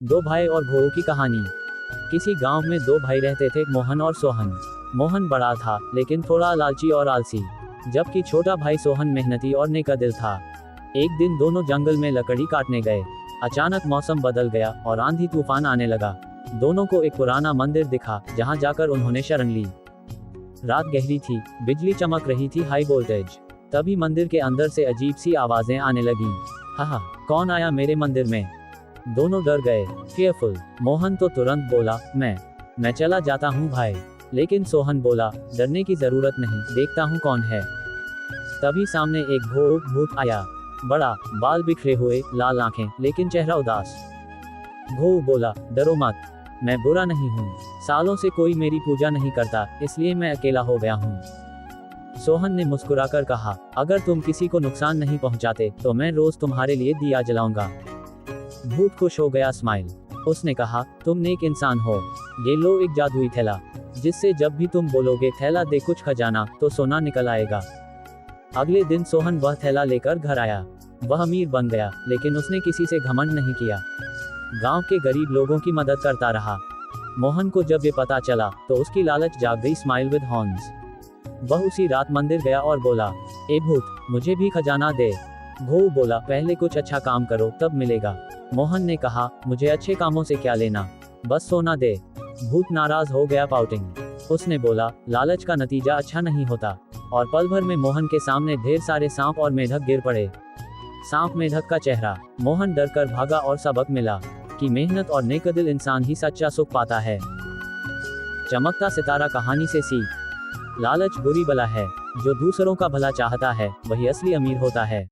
दो भाई और भोऊ की कहानी। किसी गांव में दो भाई रहते थे, मोहन और सोहन। मोहन बड़ा था लेकिन थोड़ा लालची और आलसी, जबकि छोटा भाई सोहन मेहनती और नेकदिल था। एक दिन दोनों जंगल में लकड़ी काटने गए। अचानक मौसम बदल गया और आंधी तूफान आने लगा। दोनों को एक पुराना मंदिर दिखा, जहां जाकर उन्होंने शरण ली। रात गहरी थी, बिजली चमक रही थी हाई वोल्टेज। तभी मंदिर के अंदर से अजीब सी आवाजें आने लगीं। हा, कौन आया मेरे मंदिर में? दोनों डर गए, फियरफुल। मोहन तो तुरंत बोला, मैं चला जाता हूँ भाई। लेकिन सोहन बोला, डरने की जरूरत नहीं, देखता हूँ कौन है। तभी सामने एक भूत आया। बड़ा, बाल बिखरे हुए, लाल आंखें, लेकिन चेहरा उदास। भूत बोला, डरो मत, मैं बुरा नहीं हूँ। सालों से कोई मेरी पूजा नहीं करता, इसलिए मैं अकेला हो गया हूँ। सोहन ने मुस्कुराकर कहा, अगर तुम किसी को नुकसान नहीं पहुँचाते तो मैं रोज तुम्हारे लिए दिया जलाऊंगा। भूत खुश हो गया, स्माइल। उसने कहा, तुम नेक इंसान हो। ये लो एक जादुई थैला, जिससे जब भी तुम बोलोगे थैला दे कुछ खजाना, तो सोना निकल आएगा। अगले दिन सोहन वह थैला लेकर घर आया। वह अमीर बन गया, लेकिन उसने किसी से घमंड नहीं किया। गांव के गरीब लोगों की मदद करता रहा। मोहन को जब ये पता चला तो उसकी लालच जाग गई, स्माइल विद हॉर्न्स। वह उसी रात मंदिर गया और बोला, ए भूत, मुझे भी खजाना दे। भूत बोला, पहले कुछ अच्छा काम करो, तब मिलेगा। मोहन ने कहा, मुझे अच्छे कामों से क्या लेना, बस सोना दे। भूत नाराज हो गया, पाउटिंग। उसने बोला, लालच का नतीजा अच्छा नहीं होता। और पल भर में मोहन के सामने ढेर सारे सांप और मेढक गिर पड़े। सांप मेढक का चेहरा। मोहन डर कर भागा और सबक मिला कि मेहनत और नेकदिल इंसान ही सच्चा सुख पाता है। चमकता सितारा कहानी से सीख। लालच बुरी बला है, जो दूसरों का भला चाहता है वही असली अमीर होता है।